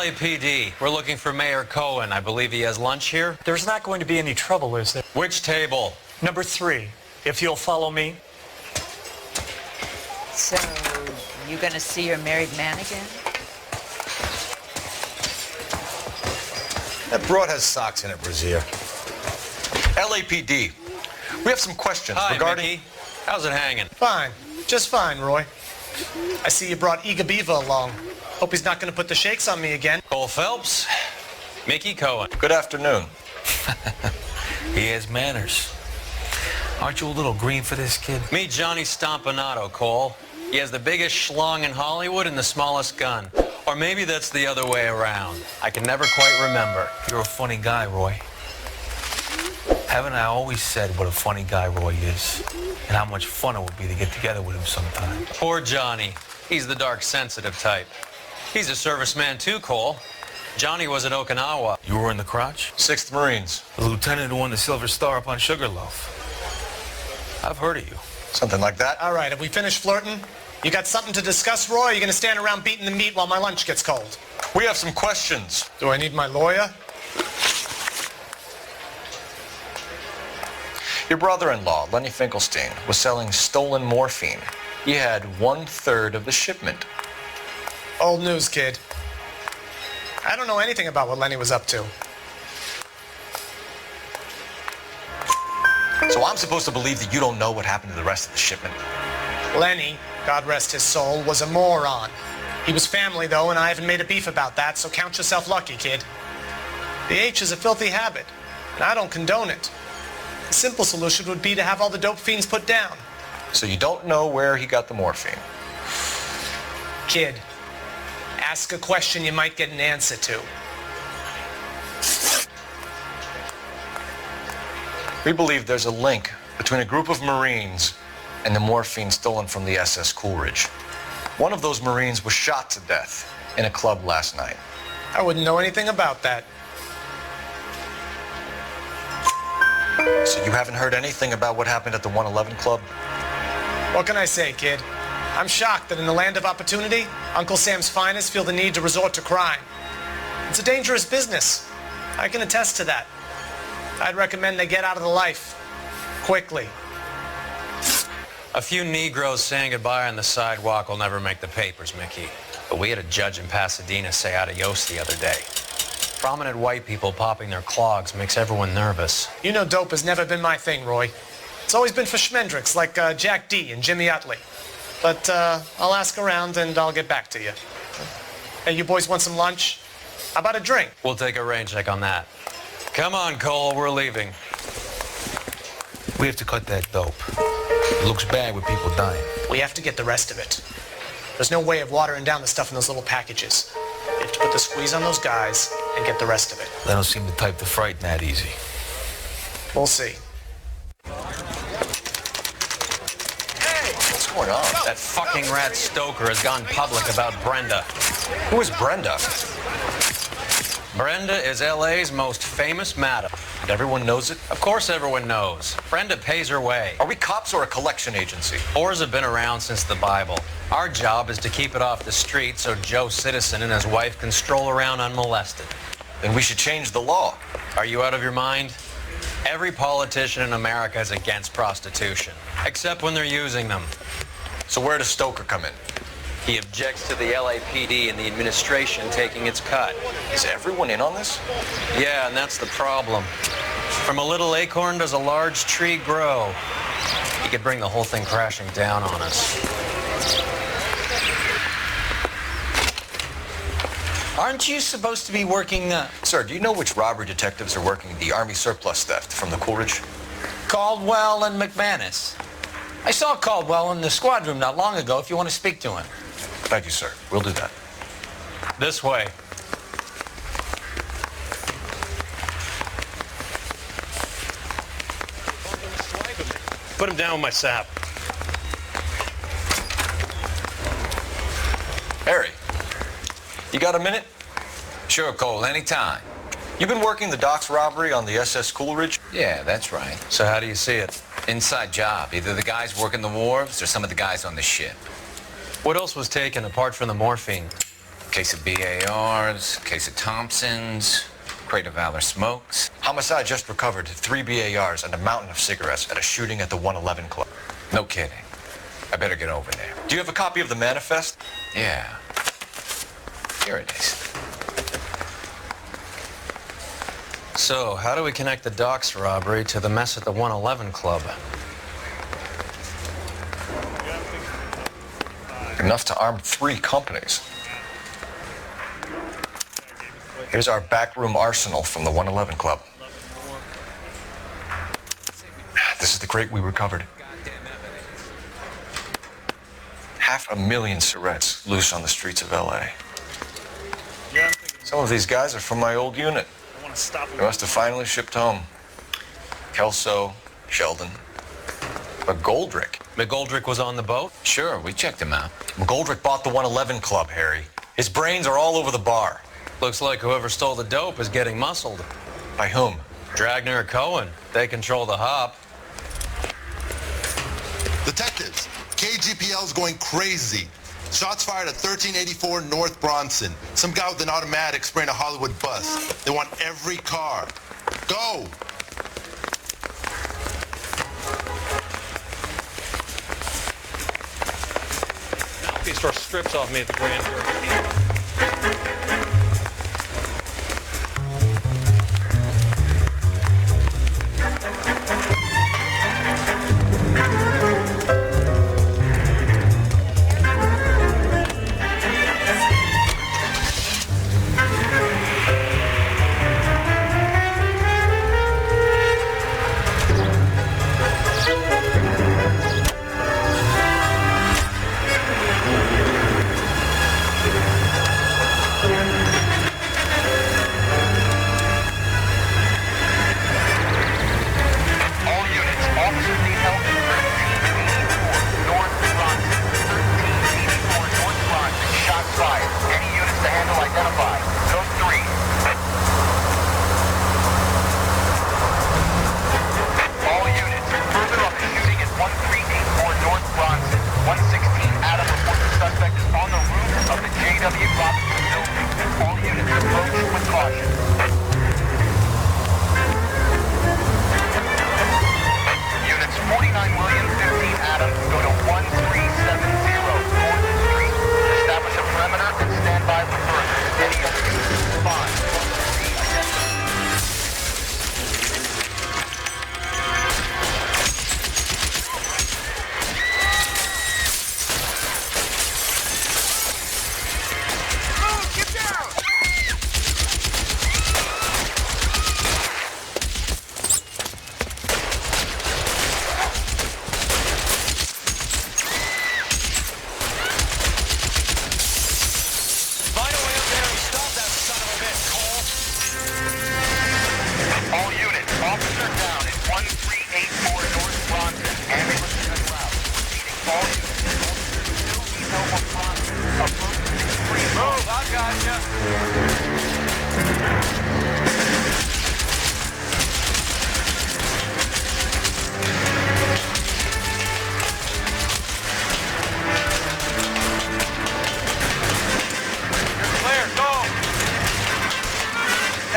LAPD. We're looking for Mayor Cohen. I believe he has lunch here. There's not going to be any trouble, is there? Which table? Number 3, if you'll follow me. So, you gonna see your married man again? That broad has socks in it, Brazier. LAPD. We have some questions regarding... Mickey. How's it hanging? Fine. Just fine, Roy. I see you brought Iga Beaver along. Hope he's not going to put the shakes on me again. Cole Phelps. Mickey Cohen. Good afternoon. He has manners. Aren't you a little green for this kid? Meet Johnny Stompanato, Cole. He has the biggest schlong in Hollywood and the smallest gun. Or maybe that's the other way around. I can never quite remember. You're a funny guy, Roy. Haven't I always said what a funny guy Roy is? And how much fun it would be to get together with him sometime. Poor Johnny. He's the dark, sensitive type. He's a serviceman too, Cole. Johnny was at Okinawa. You were in the crotch? 6th Marines. The lieutenant who won the Silver Star up on Sugarloaf. I've heard of you. Something like that. All right, have we finished flirting? You got something to discuss, Roy, or are you going to stand around beating the meat while my lunch gets cold? We have some questions. Do I need my lawyer? Your brother-in-law, Lenny Finkelstein, was selling stolen morphine. He had 1/3 of the shipment. Old news, kid. I don't know anything about what Lenny was up to. So I'm supposed to believe that you don't know what happened to the rest of the shipment? Lenny, God rest his soul, was a moron. He was family, though, and I haven't made a beef about that, so count yourself lucky, kid. The H is a filthy habit, and I don't condone it. The simple solution would be to have all the dope fiends put down. So you don't know where he got the morphine? Kid, ask a question you might get an answer to. We believe there's a link between a group of Marines and the morphine stolen from the SS Coolidge. One of those Marines was shot to death in a club last night. I wouldn't know anything about that. So you haven't heard anything about what happened at the 111 Club? What can I say, kid? I'm shocked that in the land of opportunity, Uncle Sam's finest feel the need to resort to crime. It's a dangerous business. I can attest to that. I'd recommend they get out of the life. Quickly. A few Negroes saying goodbye on the sidewalk will never make the papers, Mickey. But we had a judge in Pasadena say adios the other day. Prominent white people popping their clogs makes everyone nervous. You know dope has never been my thing, Roy. It's always been for schmendricks like Jack D. and Jimmy Utley. But I'll ask around and I'll get back to you. Hey, you boys want some lunch? How about a drink? We'll take a rain check on that. Come on, Cole, we're leaving. We have to cut that dope. It looks bad with people dying. We have to get the rest of it. There's no way of watering down the stuff in those little packages. You have to put the squeeze on those guys and get the rest of it. They don't seem the type to frighten that easy. We'll see. Hey, what's going on? That fucking rat Stoker has gone public about Brenda. Who is Brenda? Brenda is L.A.'s most famous madam. And everyone knows it? Of course everyone knows. Brenda pays her way. Are we cops or a collection agency? Whores have been around since the Bible. Our job is to keep it off the street so Joe Citizen and his wife can stroll around unmolested. Then we should change the law. Are you out of your mind? Every politician in America is against prostitution, except when they're using them. So where does Stoker come in? He objects to the LAPD and the administration taking its cut. Is everyone in on this? Yeah, and that's the problem. From a little acorn does a large tree grow. He could bring the whole thing crashing down on us. Aren't you supposed to be working, Sir, do you know which robbery detectives are working the Army surplus theft from the Coolidge? Caldwell and McManus? I saw Caldwell in the squad room not long ago if you want to speak to him. Thank you, sir. We'll do that. This way. Put him down with my sap. Harry, you got a minute? Sure, Cole, anytime. You've been working the docks robbery on the SS Coolidge? Yeah, that's right. So how do you see it? Inside job. Either the guys working the wharves or some of the guys on the ship. What else was taken apart from the morphine? Case of BARs, case of Thompsons, crate of Valor smokes. Homicide just recovered 3 BARs and a mountain of cigarettes at a shooting at the 111 Club. No kidding. I better get over there. Do you have a copy of the manifest? Yeah. Here it is. So, how do we connect the docks robbery to the mess at the 111 Club? Enough to arm 3 companies. Here's our backroom arsenal from the 111 Club. This is the crate we recovered. 500,000 cigarettes loose on the streets of L.A. Some of these guys are from my old unit. They must have finally shipped home. Kelso, Sheldon, McGoldrick. McGoldrick was on the boat? Sure, we checked him out. McGoldrick bought the 111 Club, Harry. His brains are all over the bar. Looks like whoever stole the dope is getting muscled. By whom? Dragner or Cohen. They control the hop. Detectives, KGPL's going crazy. Shots fired at 1384 North Bronson. Some guy with an automatic spraying a Hollywood bus. They want every car. Go! He starts strips off me at the grand jury.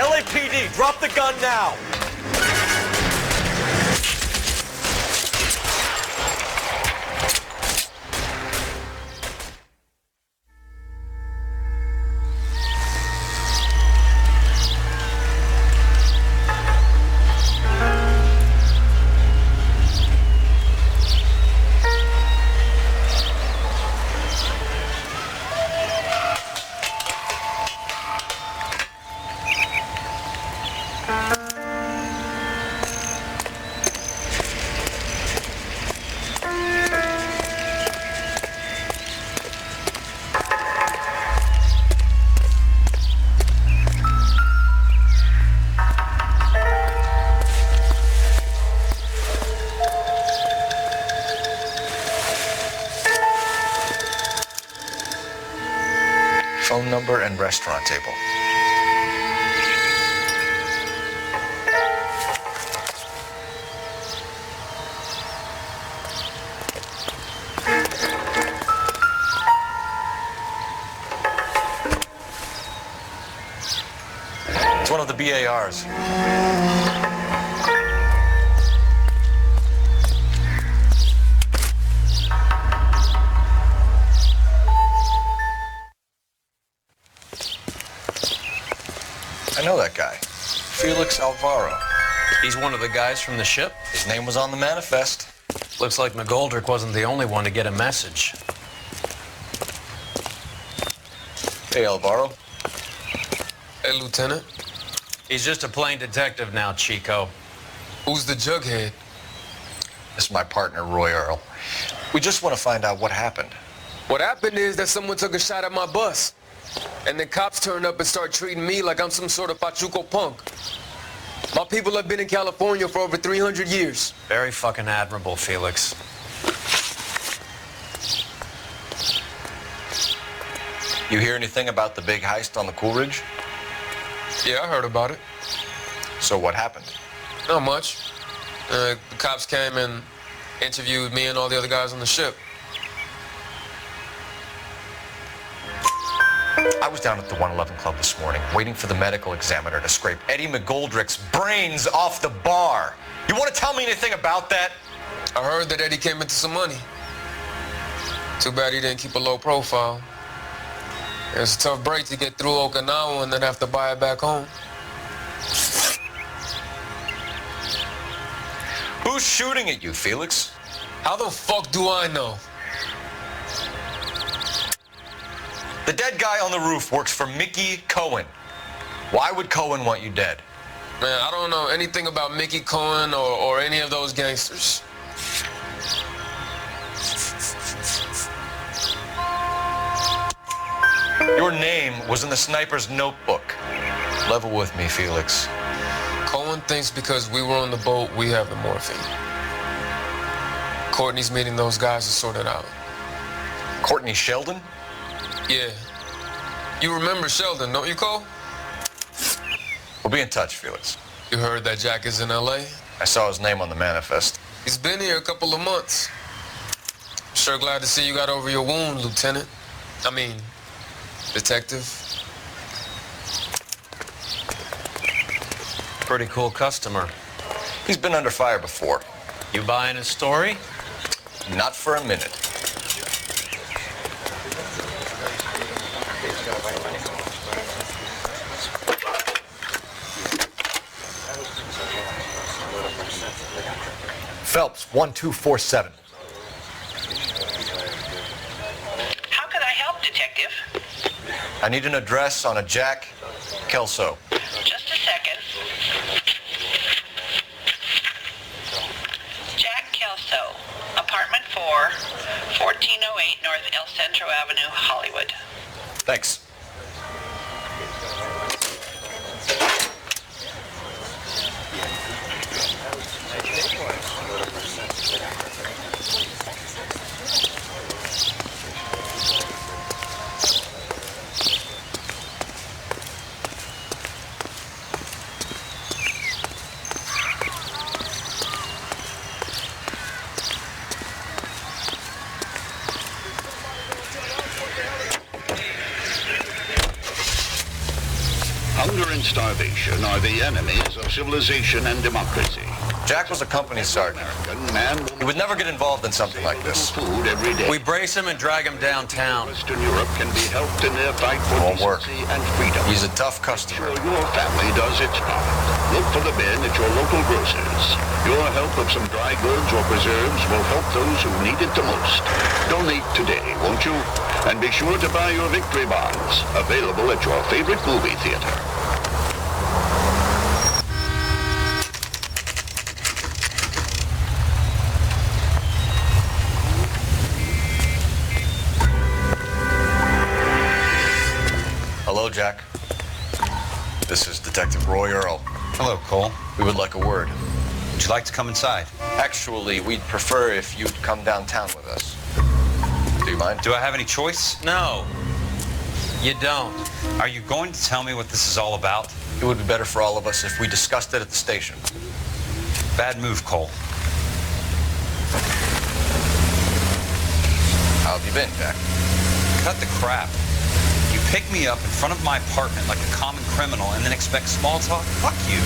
LAPD, drop the gun now! Phone number and restaurant table. BARs. I know that guy. Felix Alvaro. He's one of the guys from the ship? His name was on the manifest. Looks like McGoldrick wasn't the only one to get a message. Hey, Alvaro. Hey, Lieutenant. He's just a plain detective now, Chico. Who's the jughead? This is my partner, Roy Earl. We just want to find out what happened. What happened is that someone took a shot at my bus. And the cops turned up and started treating me like I'm some sort of Pachuco punk. My people have been in California for over 300 years. Very fucking admirable, Felix. You hear anything about the big heist on the Coolidge? Yeah, I heard about it. So what happened? Not much. The cops came and interviewed me and all the other guys on the ship. I was down at the 111 Club this morning, waiting for the medical examiner to scrape Eddie McGoldrick's brains off the bar. You want to tell me anything about that? I heard that Eddie came into some money. Too bad he didn't keep a low profile. It's a tough break to get through Okinawa and then have to buy it back home. Who's shooting at you, Felix? How the fuck do I know? The dead guy on the roof works for Mickey Cohen. Why would Cohen want you dead? Man, I don't know anything about Mickey Cohen or any of those gangsters. Your name was in the sniper's notebook. Level with me, Felix. Cohen thinks because we were on the boat, we have the morphine. Courtney's meeting those guys to sort it out. Courtney Sheldon? Yeah. You remember Sheldon, don't you, Cole? We'll be in touch, Felix. You heard that Jack is in L.A.? I saw his name on the manifest. He's been here a couple of months. Sure glad to see you got over your wound, Lieutenant. I mean, Detective. Pretty cool customer. He's been under fire before. You buying his story? Not for a minute. Phelps, 1247. How can I help, Detective? I need an address on a Jack Kelso. Just a second. Jack Kelso, apartment 4, 1408 North El Centro Avenue, Hollywood. Thanks. Hunger and starvation are the enemies of civilization and democracy. Jack was a company sergeant. He would never get involved in something like this. Food every day. We brace him and drag him downtown. Western Europe can be helped in their fight for decency and freedom. He's a tough customer. Sure, your family does its part. Look for the bin at your local grocers. Your help of some dry goods or preserves will help those who need it the most. Donate today, won't you? And be sure to buy your victory bonds, available at your favorite movie theater. Hello, Jack. This is Detective Roy Earl. Hello, Cole. We would like a word. Would you like to come inside? Actually, we'd prefer if you'd come downtown with us. Do you mind? Do I have any choice? No, you don't. Are you going to tell me what this is all about? It would be better for all of us if we discussed it at the station. Bad move, Cole. How have you been, Jack? Cut the crap. You Pick me up in front of my apartment like a common criminal and then expect small talk? Fuck you.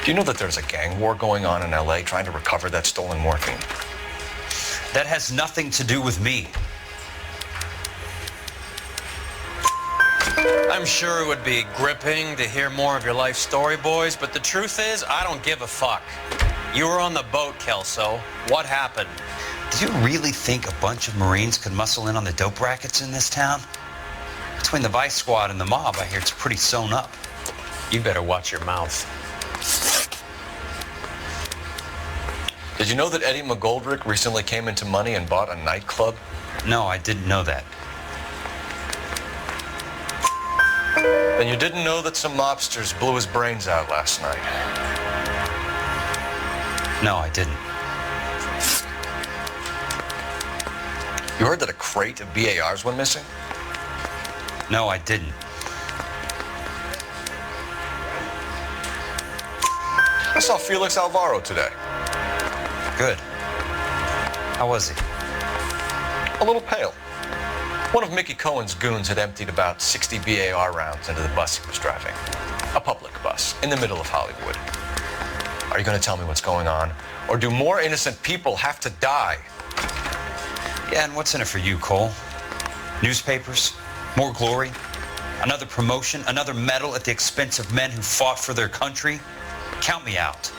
Do you know that there's a gang war going on in L.A. trying to recover that stolen morphine? That has nothing to do with me. I'm sure it would be gripping to hear more of your life story, boys, but the truth is, I don't give a fuck. You were on the boat, Kelso. What happened? Do you really think a bunch of Marines could muscle in on the dope rackets in this town? Between the Vice Squad and the mob, I hear it's pretty sewn up. You better watch your mouth. Did you know that Eddie McGoldrick recently came into money and bought a nightclub? No, I didn't know that. Then you didn't know that some mobsters blew his brains out last night? No, I didn't. You heard that a crate of BARs went missing? No, I didn't. I saw Felix Alvaro today. Good. How was he? A little pale. One of Mickey Cohen's goons had emptied about 60 BAR rounds into the bus he was driving. A public bus in the middle of Hollywood. Are you going to tell me what's going on? Or do more innocent people have to die? Yeah, and what's in it for you, Cole? Newspapers? More glory? Another promotion? Another medal at the expense of men who fought for their country? Count me out.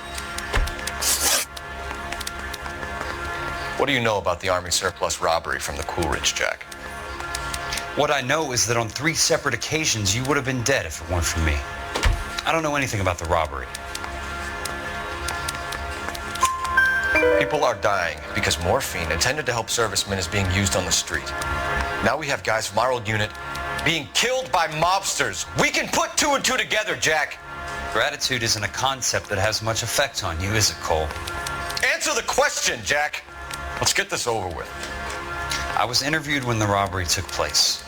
What do you know about the Army surplus robbery from the Coolidge, Jack? What I know is that on 3 separate occasions, you would have been dead if it weren't for me. I don't know anything about the robbery. People are dying because morphine intended to help servicemen is being used on the street. Now we have guys from our old unit being killed by mobsters. We can put 2 and 2 together, Jack. Gratitude isn't a concept that has much effect on you, is it, Cole? Answer the question, Jack. Let's get this over with. I was interviewed when the robbery took place.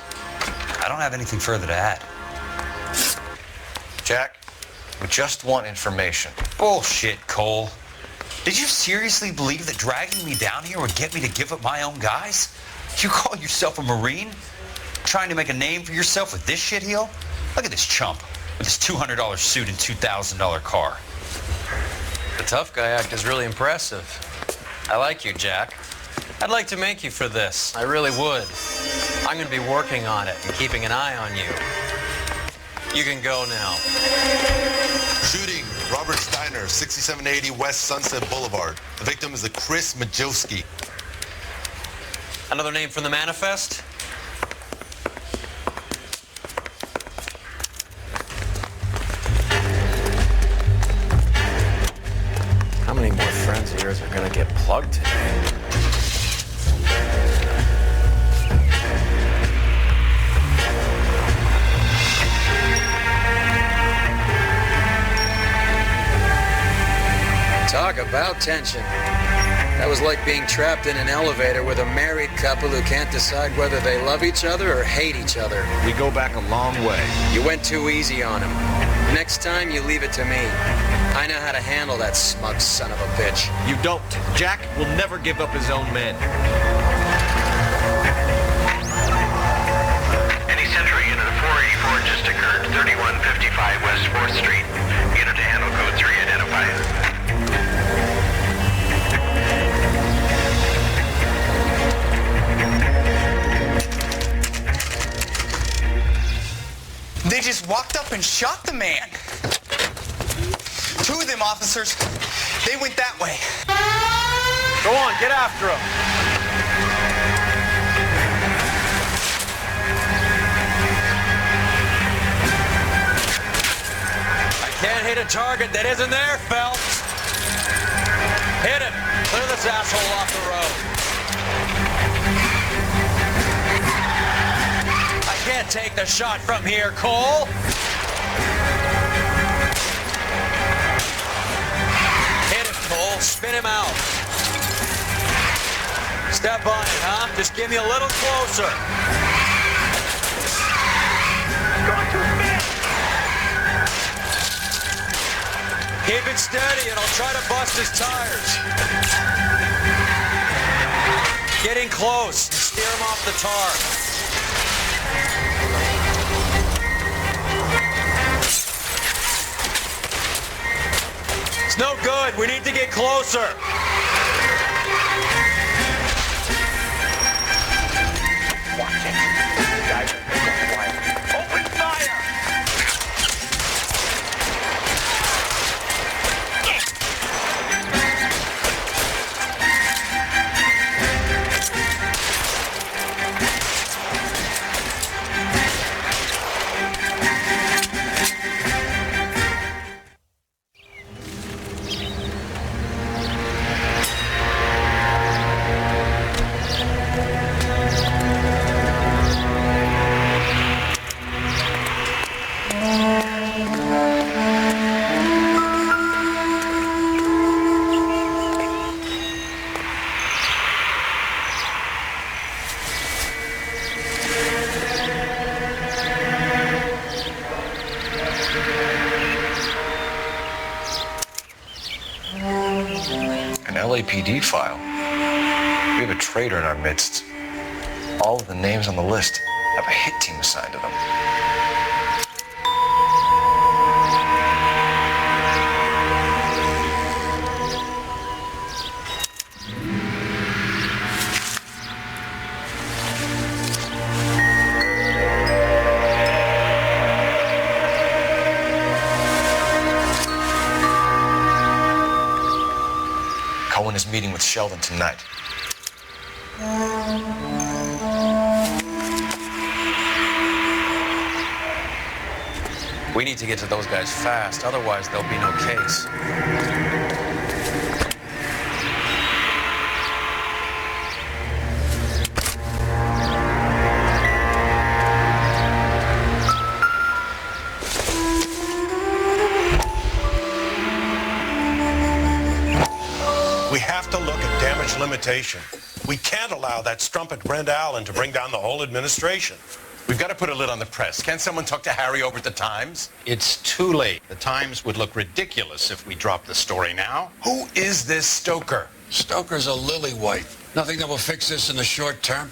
I don't have anything further to add. Jack, we just want information. Bullshit, Cole. Did you seriously believe that dragging me down here would get me to give up my own guys? You call yourself a Marine? Trying to make a name for yourself with this shitheel? Look at this chump with his $200 suit and $2,000 car. The tough guy act is really impressive. I like you, Jack. I'd like to make you for this. I really would. I'm going to be working on it and keeping an eye on you. You can go now. Shooting, Robert Steiner, 6780 West Sunset Boulevard. The victim is a Chris Majowski. Another name from the manifest? How many more friends of yours are going to get plugged today? Talk about tension. That was like being trapped in an elevator with a married couple who can't decide whether they love each other or hate each other. We go back a long way. You went too easy on him. Next time, you leave it to me. I know how to handle that smug son of a bitch. You don't. Jack will never give up his own men. Any Central unit of 484 just occurred. 3155 West 4th Street. Unit to handle code 3 identified. They just walked up and shot the man. 2 of them officers, they went that way. Go on, get after him. I can't hit a target that isn't there, Phelps. Hit him. Clear this asshole off the road. I can't take the shot from here, Cole. Hit him, Cole. Spin him out. Step on it, huh? Just give me a little closer. Keep it steady and I'll try to bust his tires. Getting close and steer him off the tar. It's no good. We need to get closer. Watch it. The guys are going quiet. Open fire! An LAPD file. We have a traitor in our midst. All of the names on the list have a hit team assigned to them. Cohen is meeting with Sheldon tonight. We need to get to those guys fast, otherwise there'll be no case. We have to look at damage limitation. We can't allow that strumpet Brenda Allen to bring down the whole administration. We've got to put a lid on the press. Can't someone talk to Harry over at the Times? It's too late. The Times would look ridiculous if we dropped the story now. Who is this Stoker? Stoker's a lily-white. Nothing that will fix this in the short term.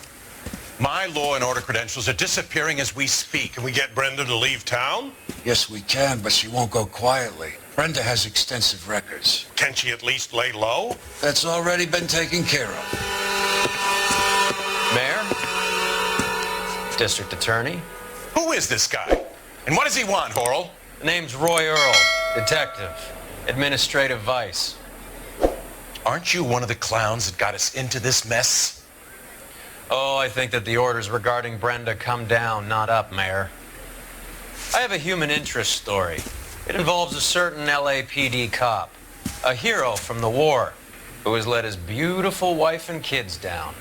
My law and order credentials are disappearing as we speak. Can we get Brenda to leave town? Yes, we can, but she won't go quietly. Brenda has extensive records. Can she at least lay low? That's already been taken care of. Mayor? District Attorney? Who is this guy? And what does he want, Horrell? The name's Roy Earl, detective, administrative vice. Aren't you one of the clowns that got us into this mess? Oh, I think that the orders regarding Brenda come down, not up, Mayor. I have a human interest story. It involves a certain LAPD cop, a hero from the war, who has let his beautiful wife and kids down,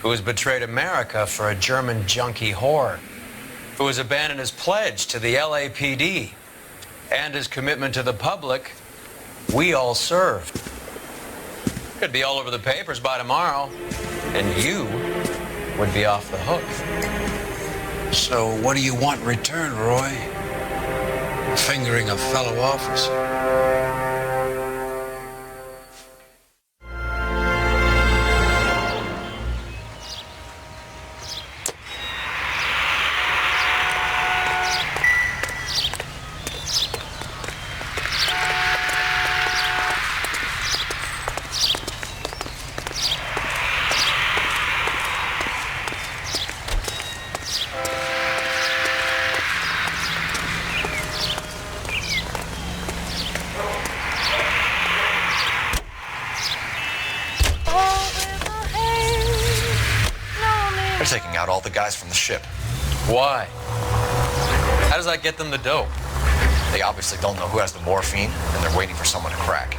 who has betrayed America for a German junkie whore, who has abandoned his pledge to the LAPD and his commitment to the public we all served. Could be all over the papers by tomorrow, and you would be off the hook. So what do you want in return, Roy? Fingering a fellow officer. They're taking out all the guys from the ship. Why? How does that get them the dope? They obviously don't know who has the morphine, and they're waiting for someone to crack.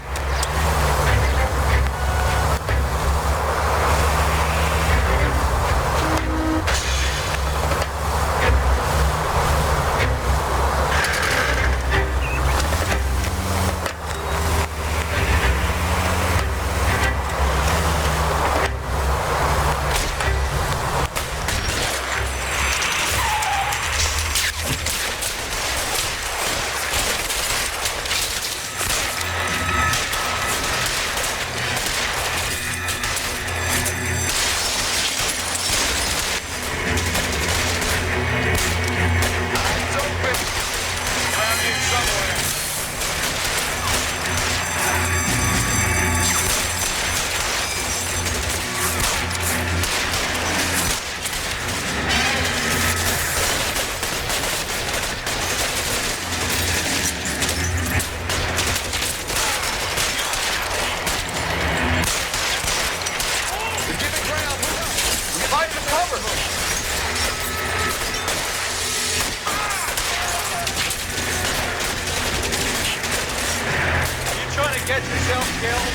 get yourself killed?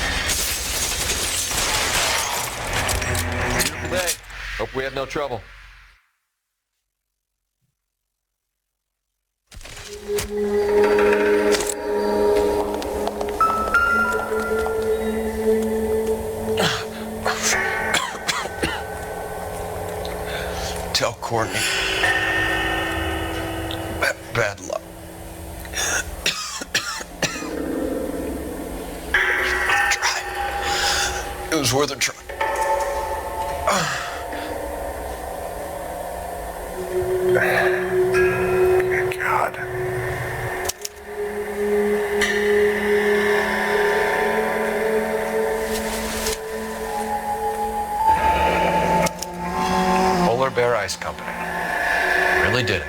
Beautiful day. Hope we had no trouble. Tell Courtney. Bad luck. It was worth a try. God. Polar Bear Ice Company. Really did it.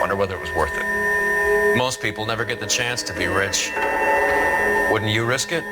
Wonder whether it was worth it. Most people never get the chance to be rich. Wouldn't you risk it?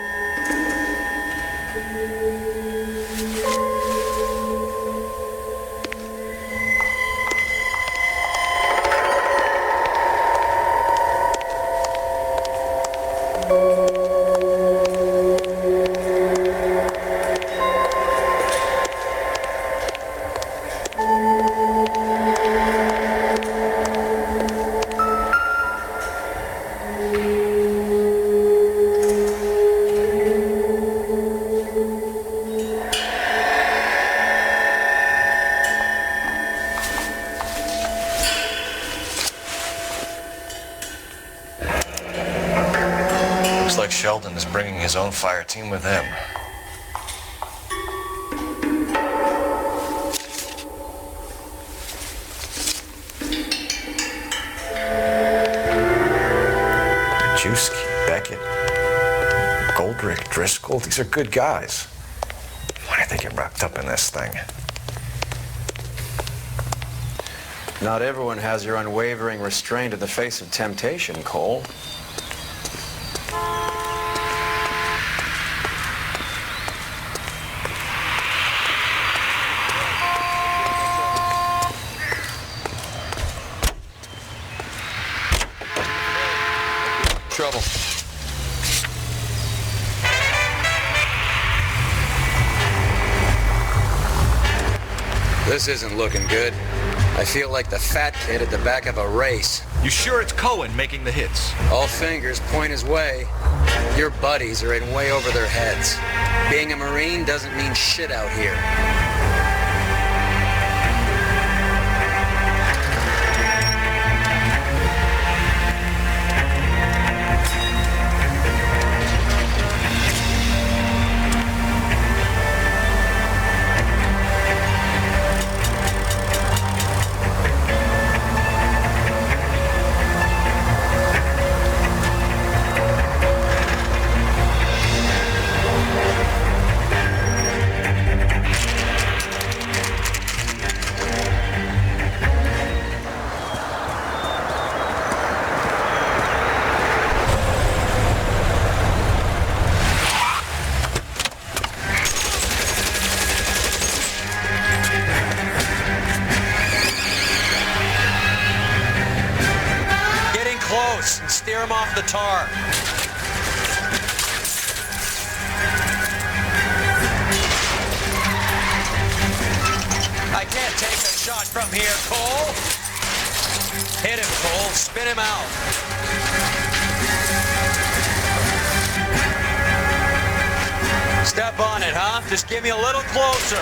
Looks like Sheldon is bringing his own fire team with him. Majewski, Beckett, Goldrick, Driscoll, these are good guys. Why did they get wrapped up in this thing? Not everyone has your unwavering restraint in the face of temptation, Cole. Trouble. This isn't looking good. I feel like the fat kid at the back of a race. You sure it's Cohen making the hits? All fingers point his way. Your buddies are in way over their heads. Being a Marine doesn't mean shit out here. And steer him off the tar. I can't take a shot from here, Cole. Hit him, Cole. Spin him out. Step on it, huh? Just give me a little closer.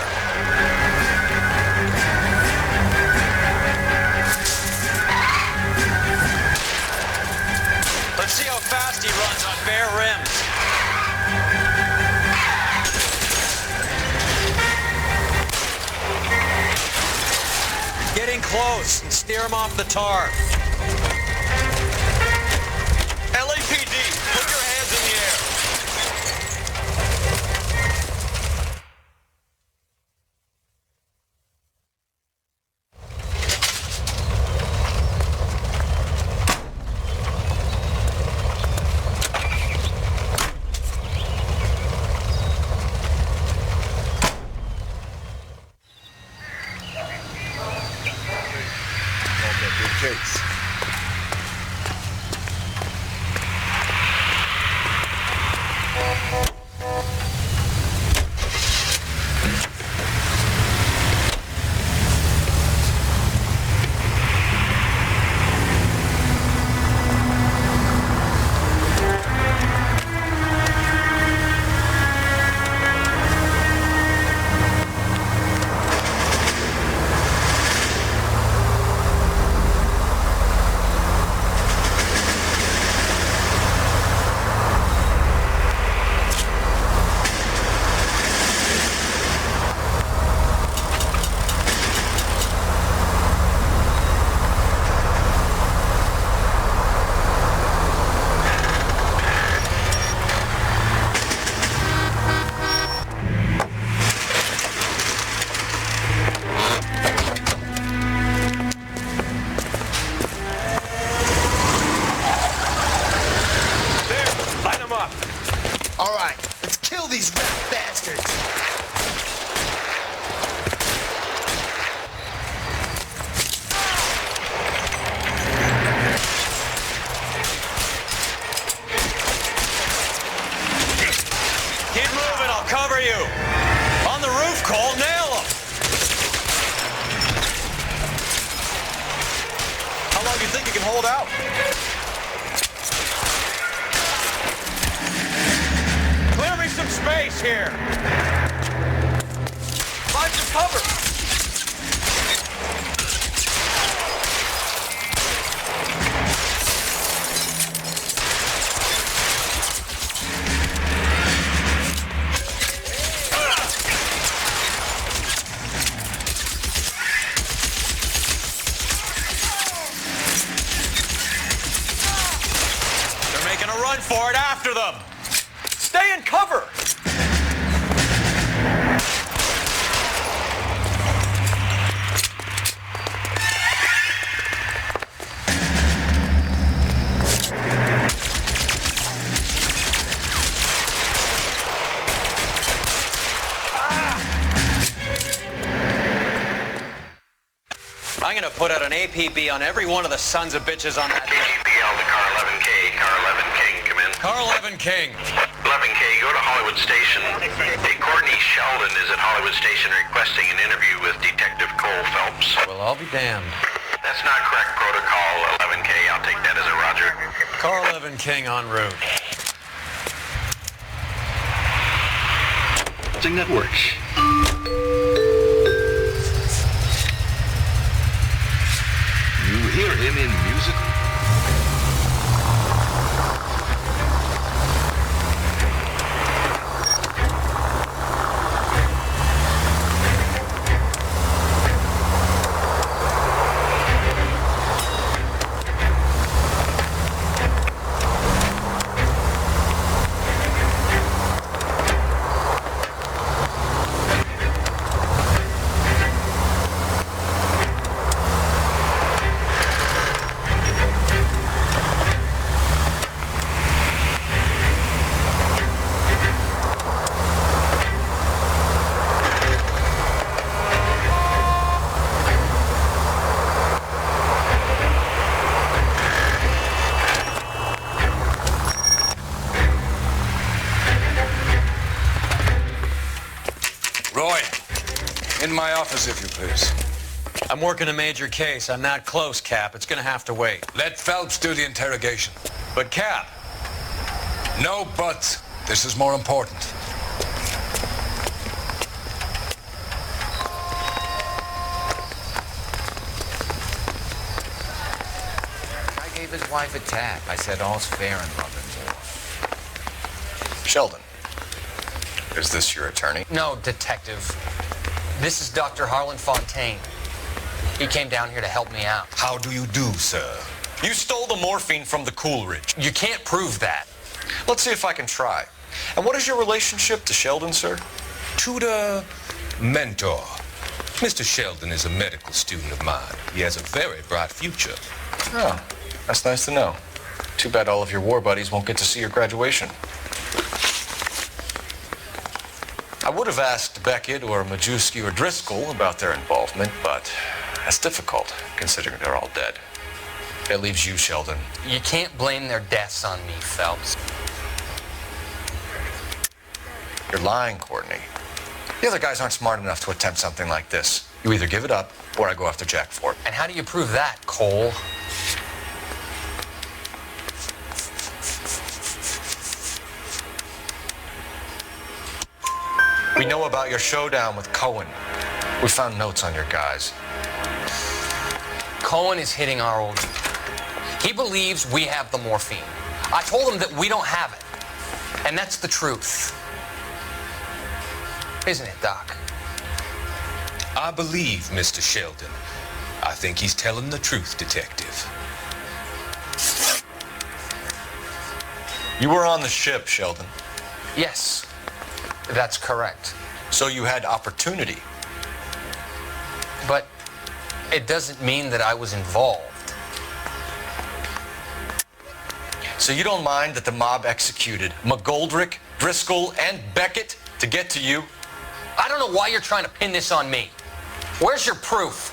Let's see how fast he runs on bare rims. Getting close and steer him off the tar. LAPD, put your hands in the air. Case. Keep moving, I'll cover you. On the roof, Cole, nail him. How long do you think you can hold out? Clear me some space here. Find some cover. They're making a run for it. After them. Stay in cover. I'm gonna put out an APB on every one of the sons of bitches on that. KGPL to car 11K. Car 11 King, come in. Car 11 King. 11K, go to Hollywood Station. Hey, Courtney Sheldon is at Hollywood Station requesting an interview with Detective Cole Phelps. Well, I'll be damned. That's not correct protocol, 11K. I'll take that as a roger. Car 11 King en route. Thing that works. You hear him in music. In my office, if you please. I'm working a major case. I'm not close, Cap. It's gonna have to wait. Let Phelps do the interrogation. But, Cap. No buts. This is more important. I gave his wife a tap. I said all's fair in love and war. Sheldon, is this your attorney? No, Detective. This is Dr. Harlan Fontaine. He came down here to help me out. How do you do, sir? You stole the morphine from the Coolridge. You can't prove that. Let's see if I can try. And what is your relationship to Sheldon, sir? Tutor, mentor. Mr. Sheldon is a medical student of mine. He has a very bright future. Oh, that's nice to know. Too bad all of your war buddies won't get to see your graduation. I would have asked Beckett or Majewski or Driscoll about their involvement, but that's difficult, considering they're all dead. That leaves you, Sheldon. You can't blame their deaths on me, Phelps. You're lying, Courtney. The other guys aren't smart enough to attempt something like this. You either give it up, or I go after Jack for it. And how do you prove that, Cole? We know about your showdown with Cohen. We found notes on your guys. Cohen is hitting our old... He believes we have the morphine. I told him that we don't have it. And that's the truth. Isn't it, Doc? I believe Mr. Sheldon. I think he's telling the truth, Detective. You were on the ship, Sheldon. Yes, that's correct. So you had opportunity. But it doesn't mean that I was involved. So you don't mind that the mob executed McGoldrick, Driscoll, and Beckett to get to you? I don't know why you're trying to pin this on me. Where's your proof?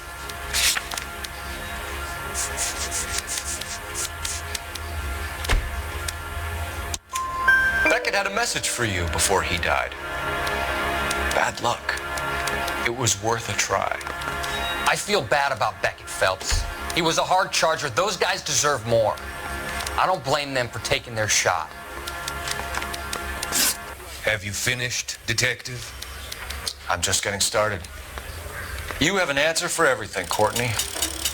Beckett Beckett had a message for you before he died. Bad luck. It was worth a try. I feel bad about Beckett, Phelps. He was a hard charger. Those guys deserve more. I don't blame them for taking their shot. Have you finished, Detective? I'm just getting started. You have an answer for everything, Courtney.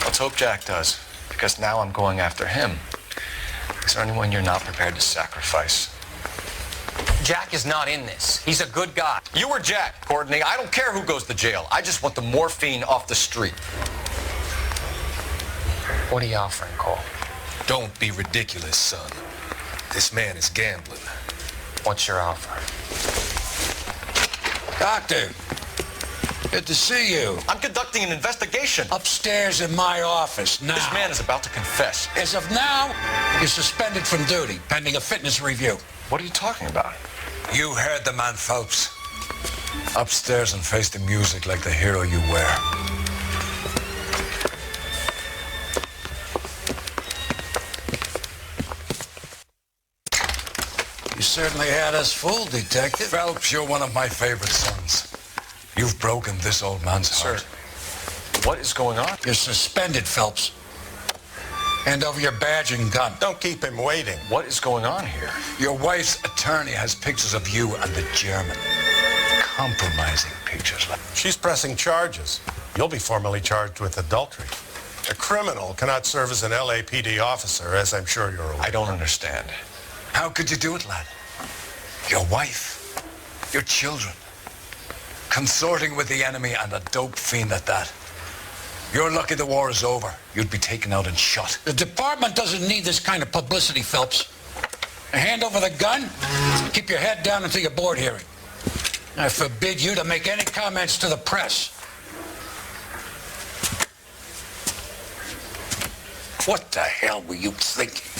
Let's hope Jack does, because now I'm going after him. Is there anyone you're not prepared to sacrifice? Jack is not in this. He's a good guy. You or Jack, Courtney. I don't care who goes to jail. I just want the morphine off the street. What are you offering, Cole? Don't be ridiculous, son. This man is gambling. What's your offer? Doctor, good to see you. I'm conducting an investigation. Upstairs in my office now. This man is about to confess. As of now, you're suspended from duty, pending a fitness review. What are you talking about? You heard the man, Phelps. Upstairs and face the music like the hero you were. You certainly had us fooled, Detective. Phelps, you're one of my favorite sons. You've broken this old man's heart. Sir, what is going on? You're suspended, Phelps. Hand over your badge and gun. Don't keep him waiting. What is going on here? Your wife's attorney has pictures of you and the German. Compromising pictures. She's pressing charges. You'll be formally charged with adultery. A criminal cannot serve as an LAPD officer, as I'm sure you're aware. I don't understand. How could you do it, lad? Your wife, your children, consorting with the enemy and a dope fiend at that. You're lucky the war is over. You'd be taken out and shot. The department doesn't need this kind of publicity, Phelps. Hand over the gun, keep your head down until your board hearing. I forbid you to make any comments to the press. What the hell were you thinking?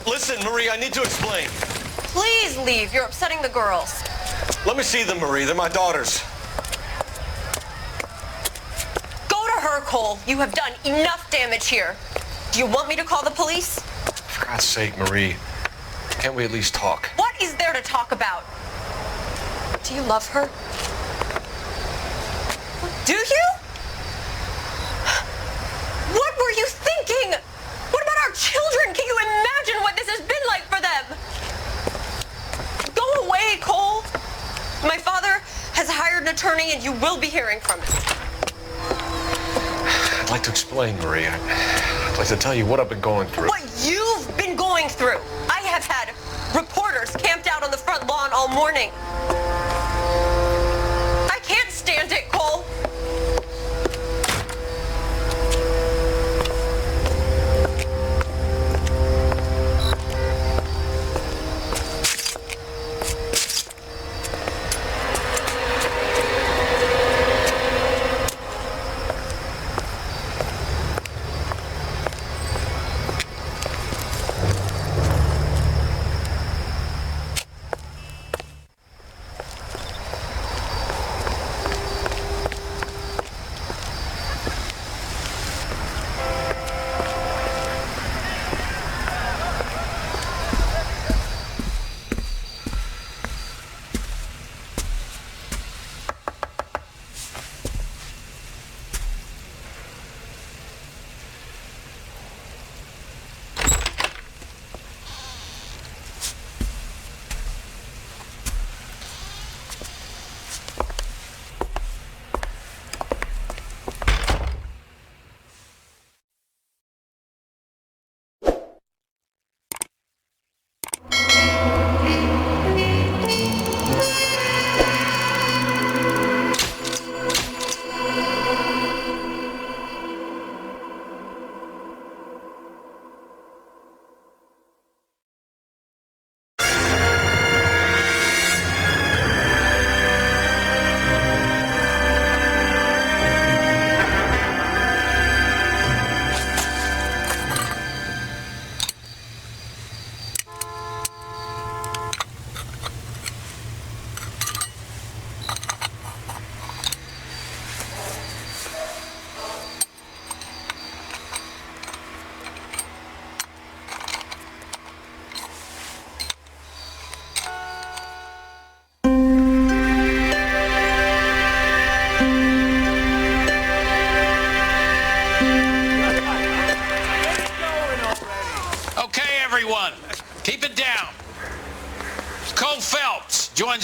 Listen, Marie, I need to explain. Please leave. You're upsetting the girls. Let me see them, Marie. They're my daughters. Go to her, Cole. You have done enough damage here. Do you want me to call the police? For God's sake, Marie. Can't we at least talk? What is there to talk about? Do you love her? Do you? What were you thinking? What about our children? Can you imagine what this has been like for them? Go away, Cole. My father has hired an attorney and you will be hearing from him. I'd like to explain, Marie. I'd like to tell you what I've been going through. What you've been going through. I have had reporters camped out on the front lawn all morning. I can't stand it, Cole.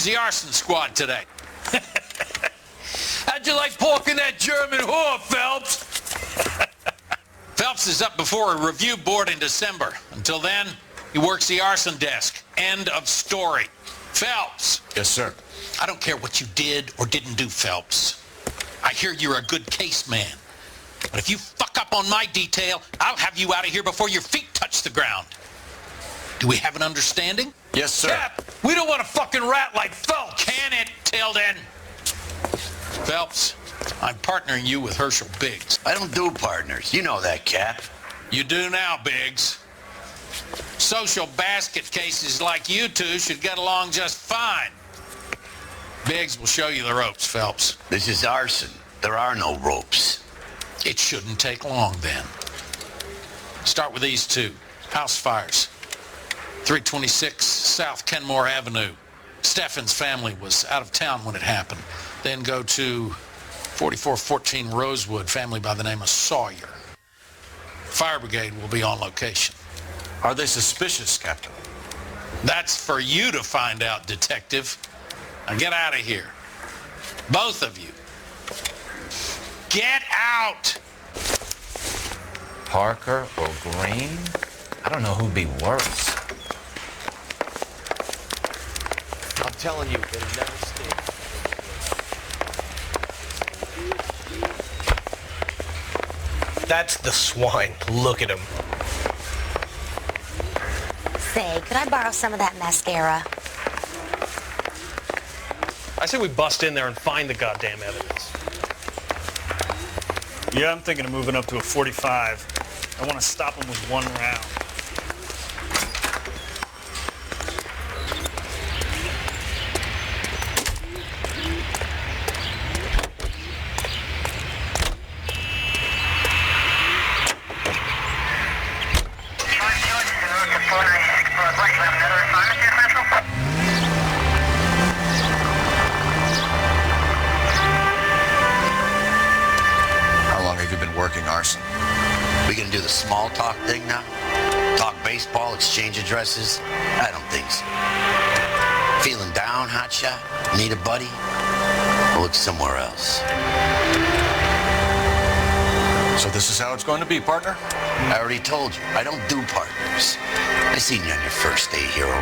Where's the arson squad today? How'd you like porking that German whore, Phelps? Phelps is up before a review board in December. Until then, he works the arson desk. End of story. Phelps. Yes, sir. I don't care what you did or didn't do, Phelps. I hear you're a good case man. But if you fuck up on my detail, I'll have you out of here before your feet touch the ground. Do we have an understanding? Yes, sir. Cap, we don't want a fucking rat like Phelps. Can it, Tilden? Phelps, I'm partnering you with Herschel Biggs. I don't do partners. You know that, Cap. You do now, Biggs. Social basket cases like you two should get along just fine. Biggs will show you the ropes, Phelps. This is arson. There are no ropes. It shouldn't take long, then. Start with these two. House fires. 326 South Kenmore Avenue. Steffen's family was out of town when it happened. Then go to 4414 Rosewood, family by the name of Sawyer. Fire brigade will be on location. Are they suspicious, Captain? That's for you to find out, detective. Now get out of here. Both of you. Get out! Parker or Green? I don't know who'd be worse. I'm telling you, it'll never stay. That's the swine. Look at him. Say, could I borrow some of that mascara? I say we bust in there and find the goddamn evidence. Yeah, I'm thinking of moving up to a 45. I want to stop him with one round. We gonna do the small talk thing now? Talk baseball, exchange addresses? I don't think so. Feeling down, hotshot? Need a buddy? We'll look somewhere else. So this is how it's going to be, partner? I already told you, I don't do partners. I seen you on your first day, hero,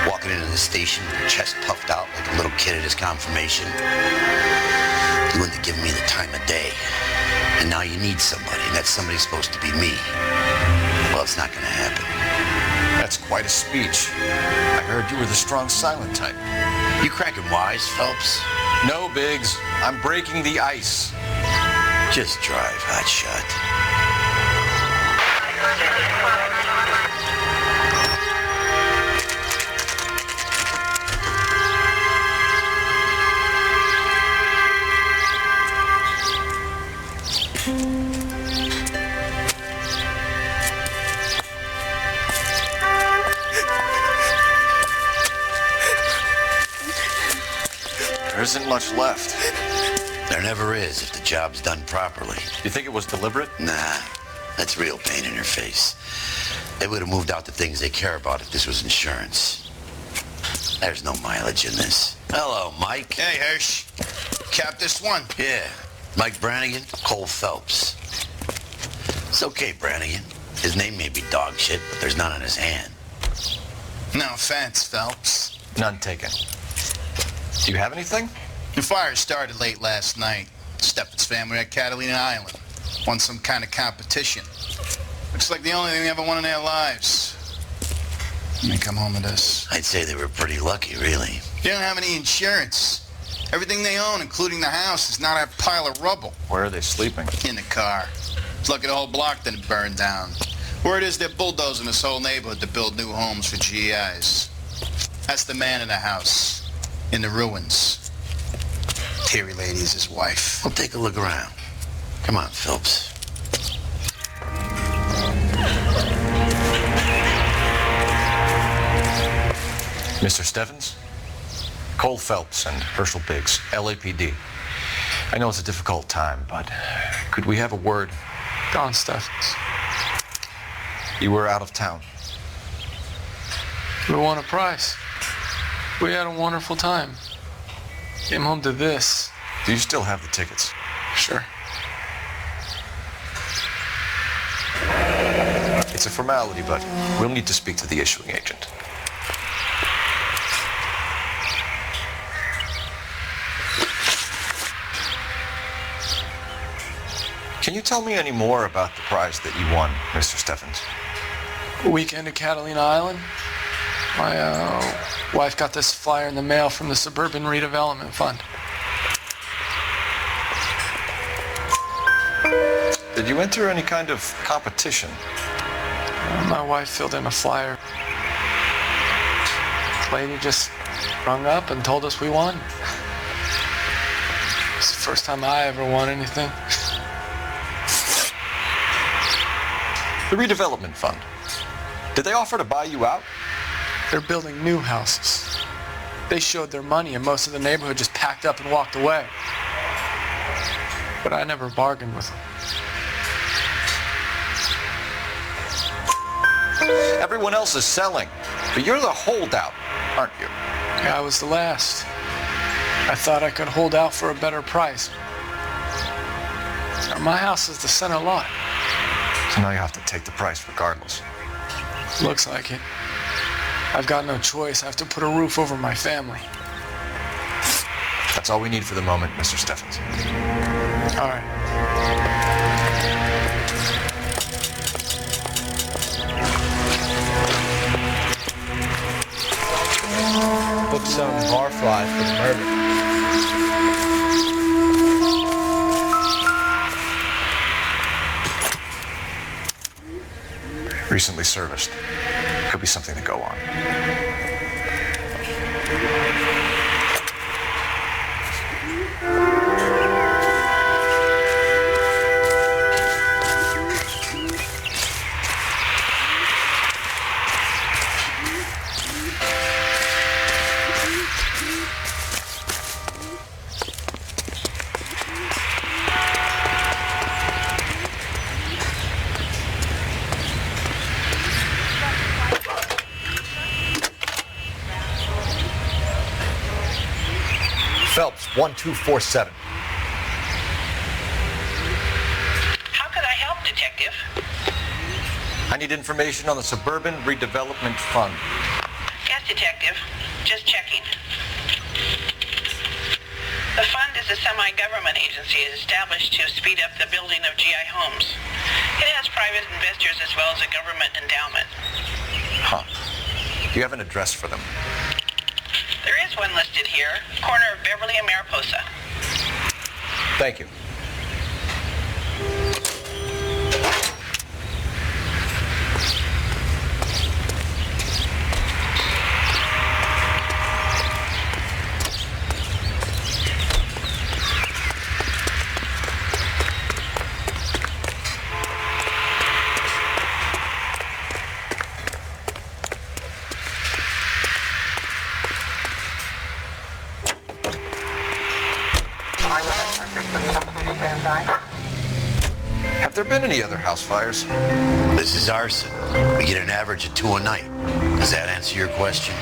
walking into the station with your chest puffed out like a little kid at his confirmation. You wouldn't have given me the time of day. And now you need somebody, and that somebody's supposed to be me. Well, it's not gonna happen. That's quite a speech. I heard you were the strong silent type. You cracking wise, Phelps? No, Biggs. I'm breaking the ice. Just drive, hotshot. There isn't much left. There never is if the job's done properly. You think it was deliberate? Nah, that's real pain in your face. They would have moved out the things they care about if this was insurance. There's no mileage in this. Hello, Mike. Hey, Hirsch. Cap this one. Yeah. Mike Brannigan, Cole Phelps. It's okay, Brannigan. His name may be dog shit, but there's none on his hand. No offense, Phelps. None taken. Do you have anything? The fire started late last night. Steffen's family at Catalina Island. Won some kind of competition. Looks like the only thing they ever won in their lives. And they come home to this. I'd say they were pretty lucky, really. They don't have any insurance. Everything they own, including the house, is not a pile of rubble. Where are they sleeping? In the car. It's lucky the whole block didn't burn down. Word is they're bulldozing this whole neighborhood to build new homes for GIs. That's the man in the house. In the ruins. Terry Lady is his wife. We'll take a look around. Come on, Phelps. Mr. Steffens? Cole Phelps and Herschel Biggs, LAPD. I know it's a difficult time, but could we have a word? Don Steffens. You were out of town. We won a prize. We had a wonderful time. Came home to this. Do you still have the tickets? Sure. It's a formality, but we'll need to speak to the issuing agent. Can you tell me any more about the prize that you won, Mr. Steffens? A weekend at Catalina Island. My wife got this flyer in the mail from the Suburban Redevelopment Fund. Did you enter any kind of competition? My wife filled in a flyer. The lady just rung up and told us we won. It's the first time I ever won anything. The redevelopment fund. Did they offer to buy you out? They're building new houses. They showed their money and most of the neighborhood just packed up and walked away. But I never bargained with them. Everyone else is selling, but you're the holdout, aren't you? Yeah, I was the last. I thought I could hold out for a better price. My house is the center lot. So now you have to take the price regardless. Looks like it. I've got no choice. I have to put a roof over my family. That's all we need for the moment, Mr. Steffens. All right. Book some barfly for the murder. Recently serviced. Could be something to go on. Phelps, 1247. How could I help, Detective? I need information on the Suburban Redevelopment Fund. Yes, Detective. Just checking. The fund is a semi-government agency established to speed up the building of GI homes. It has private investors as well as a government endowment. Huh. Do you have an address for them? There is one listed here, corner of Beverly and Mariposa. Thank you. Have there been any other house fires? This is arson. We get an average of 2 a night. Does that answer your question?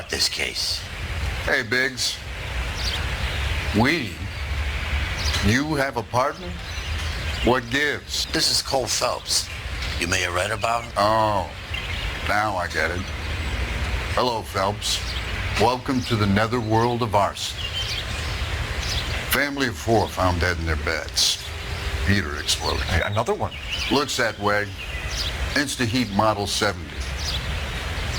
start this case. Hey, Biggs. You have a partner? What gives? This is Cole Phelps. You may have read about him. Oh, now I get it. Hello, Phelps. Welcome to the netherworld of arson. Family of 4 found dead in their beds. Heater exploded. Hey, another one. Looks that way. Insta-Heat Model 70.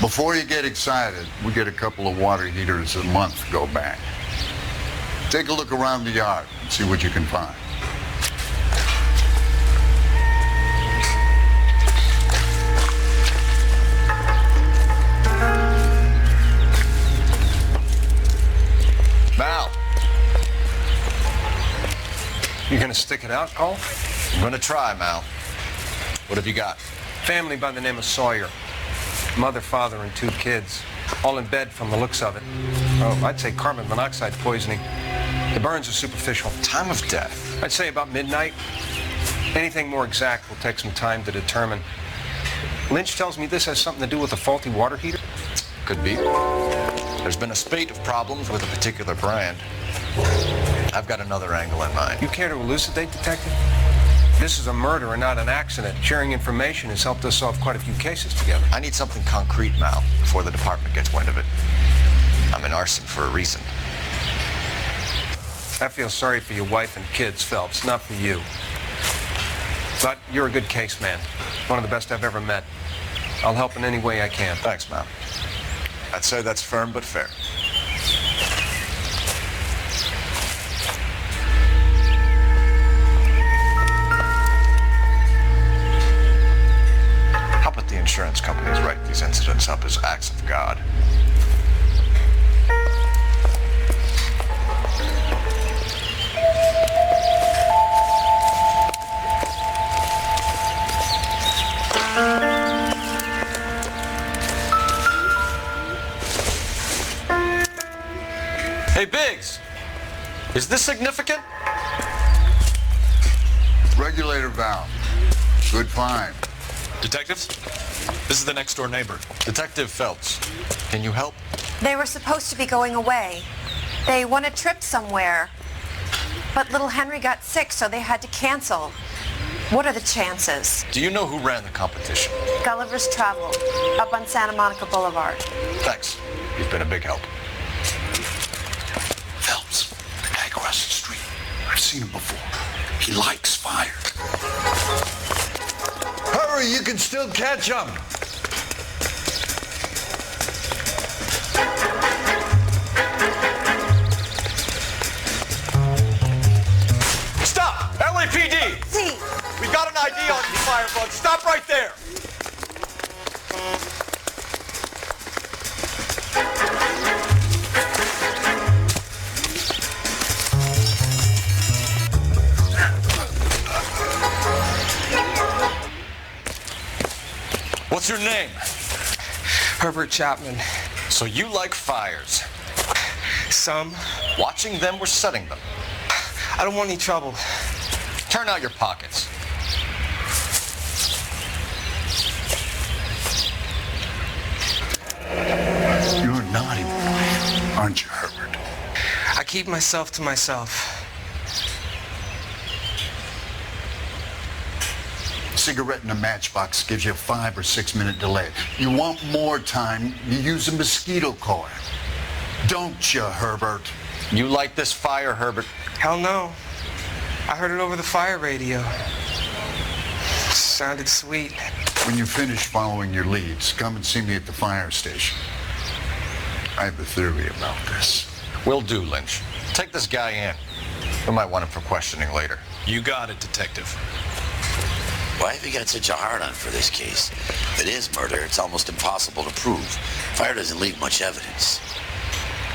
Before you get excited, we get a couple of water heaters a month go bang. Take a look around the yard and see what you can find. Mal. You gonna stick it out, Cole? I'm gonna try, Mal. What have you got? Family by the name of Sawyer. Mother, father, and 2 kids. All in bed from the looks of it. Oh, I'd say carbon monoxide poisoning. The burns are superficial. Time of death? I'd say about midnight. Anything more exact will take some time to determine. Lynch tells me this has something to do with a faulty water heater. Could be. There's been a spate of problems with a particular brand. I've got another angle in mind. You care to elucidate, Detective? This is a murder and not an accident. Sharing information has helped us solve quite a few cases together. I need something concrete, Mal, before the department gets wind of it. I'm in arson for a reason. I feel sorry for your wife and kids, Phelps, not for you. But you're a good case man. One of the best I've ever met. I'll help in any way I can. Thanks, Mal. I'd say that's firm but fair. How about the insurance companies write these incidents up as acts of God? Hey, Biggs, is this significant? Regulator valve. Good find. Detectives, this is the next door neighbor. Detective Phelps, can you help? They were supposed to be going away. They won a trip somewhere. But little Henry got sick, so they had to cancel. What are the chances? Do you know who ran the competition? Gulliver's Travel, up on Santa Monica Boulevard. Thanks. You've been a big help. Phelps, the guy across the street. I've seen him before. He likes fire. Hurry, you can still catch him. Stop! LAPD! See. We've got an ID on you, Firebug. Stop right there! What's your name? Herbert Chapman. So you like fires? Some. Watching them or setting them? I don't want any trouble. Turn out your pockets. You're a naughty boy, aren't you, Herbert? I keep myself to myself. Cigarette in a matchbox gives you a 5 or 6 minute delay. You want more time, you use a mosquito coil. Don't you, Herbert? You like this fire, Herbert? Hell no. I heard it over the fire radio. Sounded sweet. When you finish following your leads, come and see me at the fire station. I have a theory about this. Will do, Lynch. Take this guy in. We might want him for questioning later. You got it, Detective. Why have you got such a hard-on for this case? If it is murder, it's almost impossible to prove. Fire doesn't leave much evidence.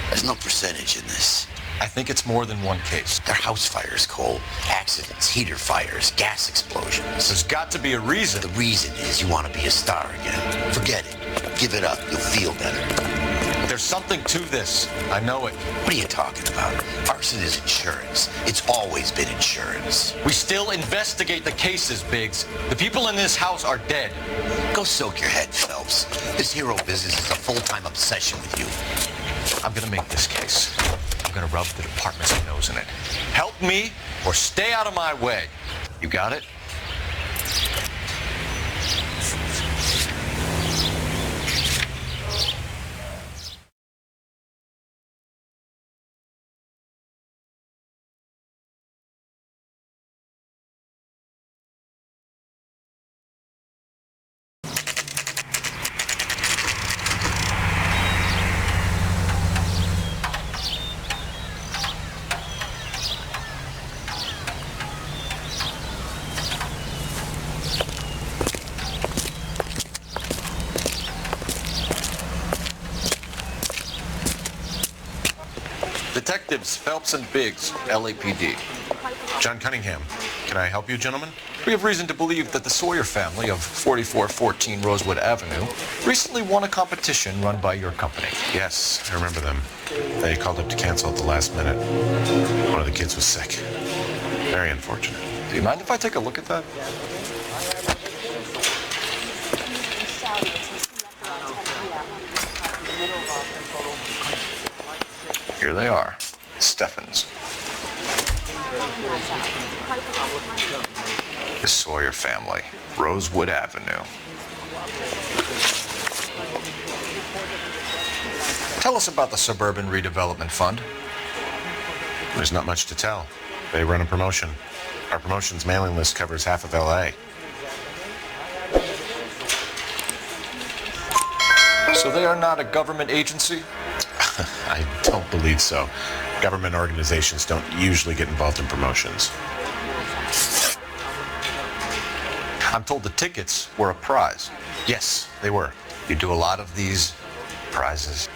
There's no percentage in this. I think it's more than one case. They're house fires, Cole. Accidents, heater fires, gas explosions. There's got to be a reason. The reason is you want to be a star again. Forget it. Give it up. You'll feel better. There's something to this. I know it. What are you talking about? Arson is insurance. It's always been insurance. We still investigate the cases, Biggs. The people in this house are dead. Go soak your head, Phelps. This hero business is a full-time obsession with you. I'm gonna make this case. I'm gonna rub the department's nose in it. Help me or stay out of my way. You got it? Detectives Phelps and Biggs, LAPD. John Cunningham. Can I help you, gentlemen? We have reason to believe that the Sawyer family of 4414 Rosewood Avenue recently won a competition run by your company. Yes, I remember them. They called up to cancel at the last minute. One of the kids was sick. Very unfortunate. Do you mind if I take a look at that? Here they are, Steffens. The Sawyer family, Rosewood Avenue. Tell us about the Suburban Redevelopment Fund. There's not much to tell. They run a promotion. Our promotion's mailing list covers half of L.A. So they are not a government agency? I don't believe so. Government organizations don't usually get involved in promotions. I'm told the tickets were a prize. Yes, they were. You do a lot of these prizes.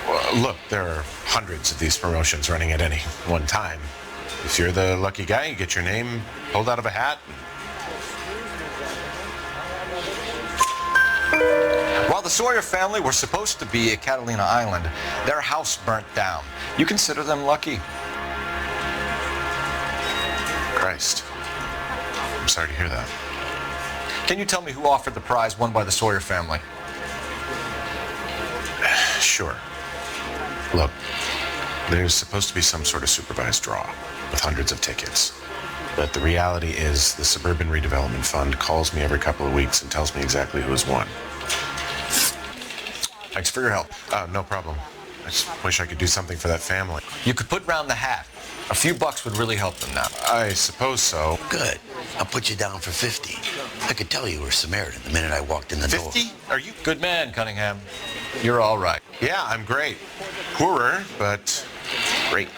Well, look, there are hundreds of these promotions running at any one time. If you're the lucky guy, you get your name pulled out of a hat. While the Sawyer family were supposed to be at Catalina Island, their house burnt down. You consider them lucky? Christ. I'm sorry to hear that. Can you tell me who offered the prize won by the Sawyer family? Sure. Look, there's supposed to be some sort of supervised draw with hundreds of tickets. But the reality is the Suburban Redevelopment Fund calls me every couple of weeks and tells me exactly who has won. Thanks for your help. No problem. I just wish I could do something for that family. You could put round the hat. A few bucks would really help them now. I suppose so. Good. I'll put you down for 50. I could tell you were Samaritan the minute I walked in the door. 50? Are you? Good man, Cunningham. You're all right. Yeah, I'm great. Poorer, but great.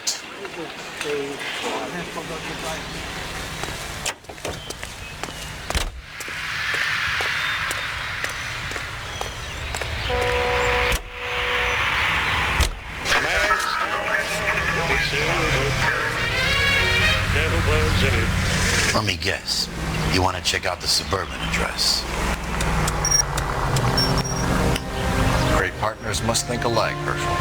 Let me guess. You want to check out the Suburban address? Great partners must think alike, Herschel.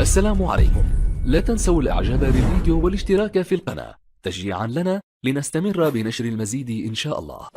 السلام عليكم. لا تنسوا الاعجاب بالفيديو والاشتراك في القناة تشجيعا لنا لنستمر بنشر المزيد إن شاء الله.